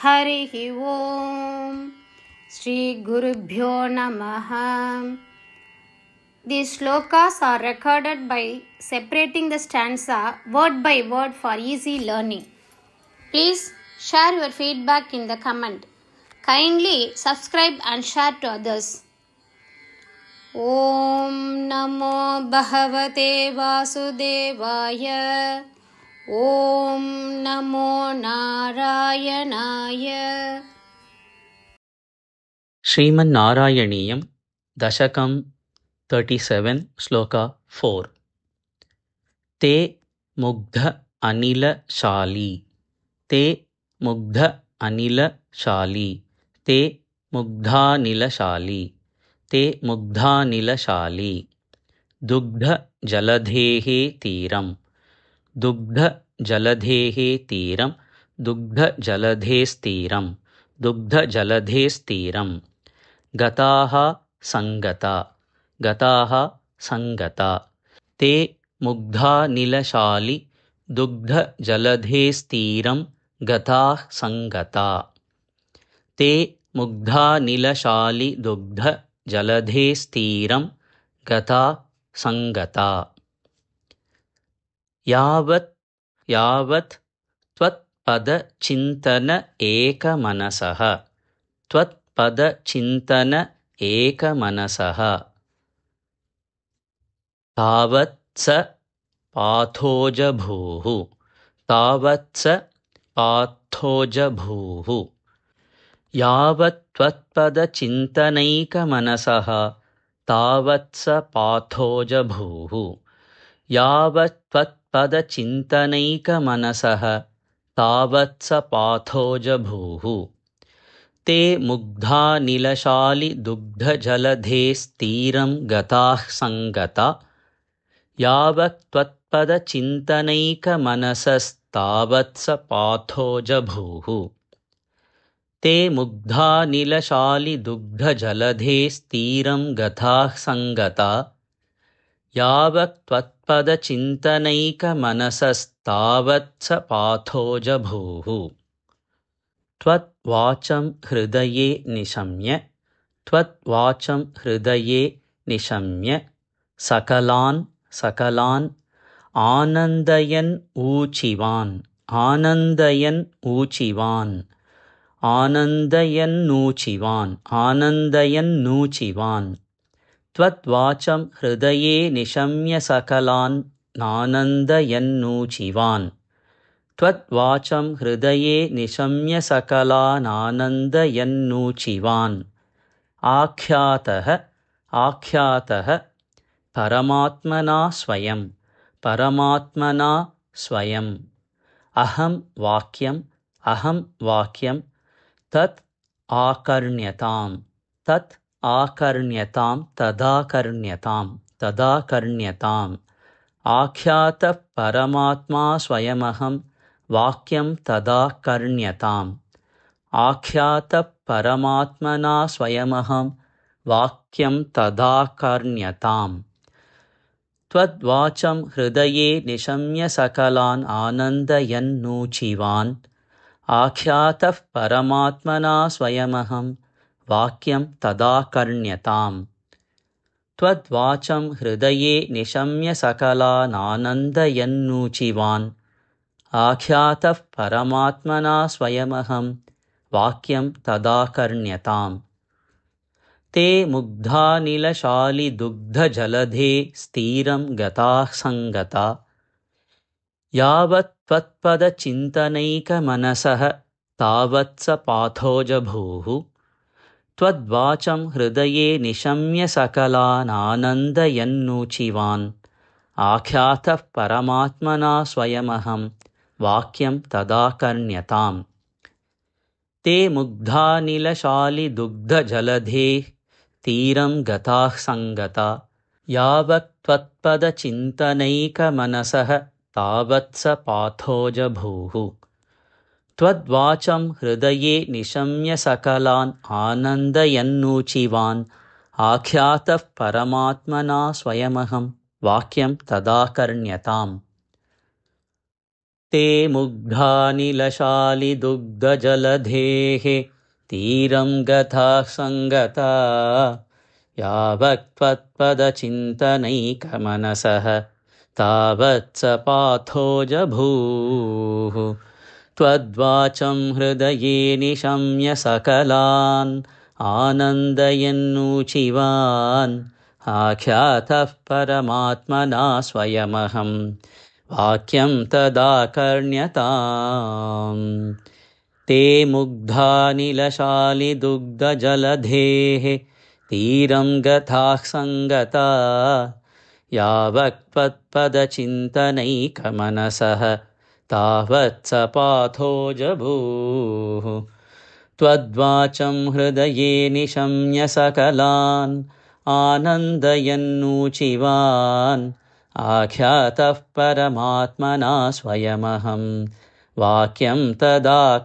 हरिः ओम श्री गुरुभ्यो नमः. These shlokas are recorded by separating the stanza word by word for easy learning. Please share your feedback in the comment. Kindly subscribe and share to others. Om Namo Bhagavate Vasudevaya. Om Namo Narayanaya. श्रीमन्नारायणीयं दशकं 37 श्लोका 4. ते मुग्ध अनिलशाली. ते मुग्ध अनिलशाली. ते मुग्धानिलशाली. ते मुग्धानिलशाली. दुग्ध जलधेः तीरं. दुग्ध जलधेः तीरं. दुग्ध जलधेस्तीरं. दुग्ध जलधेस्तीरं. गताः संगता. गताः संगता. ते मुग्धानिलशाली दुग्ध जलधेस्तीरं गताः संगता. ते मुग्धानिलशाली दुग्ध जलधेस्तीरं गता संगता. यावत् त्वत्पदचिन्तन एकमनसः. त्वत्पदचिन्तन एकमनसः. तावत् स पाथोजभूः. तावत् स पाथोजभूः. यावत् त्वत्पदचिन्तनैकमनसः तावत् स पाथोजभूः. यावत् त्वत्पदचिन्तनैकमनसः तावत् स पाथोजभूः. ते मुग्धानिलशाली दुग्धजलधेस्तीरं गताः संगता. यावत् त्वत्पदचिन्तनैकमनसस्तावत् स पाथोजभूः. ते मुग्धानिलशाली दुग्धजलधेस्तीरं गताः संगता. यावत् त्वत्पदचिन्तनैकमनसस्तावत् स पाथोजभूः. त्वद्वाचं हृदये निशम्य. त्वद्वाचं हृदये निशम्य सकलान् आनन्दयन् ऊचिवान्. आनन्दयन् ऊचिवान्. आनन्दयन्नूचिवान्. आनन्दयन्नूचिवान्. त्वद्वाचं हृदये निशम्य सकलान् आनन्दयन्नूचिवान्. त्वद्वाचं हृदये निशम्य सकलानानन्दयन्नूचिवान्. आख्यातः परमात्मना स्वयं. परमात्मना स्वयं. अहं वाक्यं तत् आकर्ण्यतां. तत् आकर्ण्यतां तदाकर्ण्यताम्. आख्यातः परमात्मा स्वयमहं वाक्यं तदाकर्ण्यताम्. आख्यातः परमात्मना स्वयमहं वाक्यं तदाकर्ण्यताम्. त्वद्वाचं हृदये निशम्य सकलान् आनन्दयन्नूचिवान्. आख्यातः परमात्मना स्वयमहं वाक्यं तदाकर्ण्यताम्. त्वद्वाचं हृदये निशम्य सकलान् आनन्दयन्नूचिवान्. आख्यातः परमात्मना स्वयमहं वाक्यं तदाकर्ण्यताम्. ते मुग्धानिलशाली दुग्धजलधेस्तीरं गताः संगता. यावत् त्वत्पदचिन्तनैकमनसः तावत् स पाथोजभूः. त्वद्वाचं हृदये निशम्य सकलान् आनन्दयन्नूचिवान्. आख्यातः परमात्मना स्वयमहं वाक्यं तदाकर्ण्यताम्. ते मुग्धानिलशाली दुग्धजलधेस्तीरं गताः संगता. यावत् त्वत्पदचिन्तनैकमनसः तावत् स पाथोजभूः. त्वद्वाचं हृदये निशम्य सकलान् आनन्दयन्नूचिवान्. आख्यातः परमात्मना स्वयमहं वाक्यं तदाकर्ण्यताम्. ते मुग्धानिलशालिदुग्धजलधेः तीरं गताः सङ्गता यावत् त्वत्पदचिन्तनैकमनसः तावत् स पाथोजभूः त्वद्वाचं हृदये निशम्य सकलान् आनन्दयन्नूचिवान् आख्यातः परमात्मना स्वयमहं वाक्यं तदाकर्ण्यताम् ते मुग्धानिलशालिदुग्धजलधेः तीरं गताः सङ्गता यावत् त्वत्पदचिन्तनैकमनसः तावत् स पाथोजभूः त्वद्वाचं हृदये निशम्य सकलान् आनन्दयन्नूचिवान् आख्यातः परमात्मना स्वयमहं वाक्यं तदाकर्ण्यताम्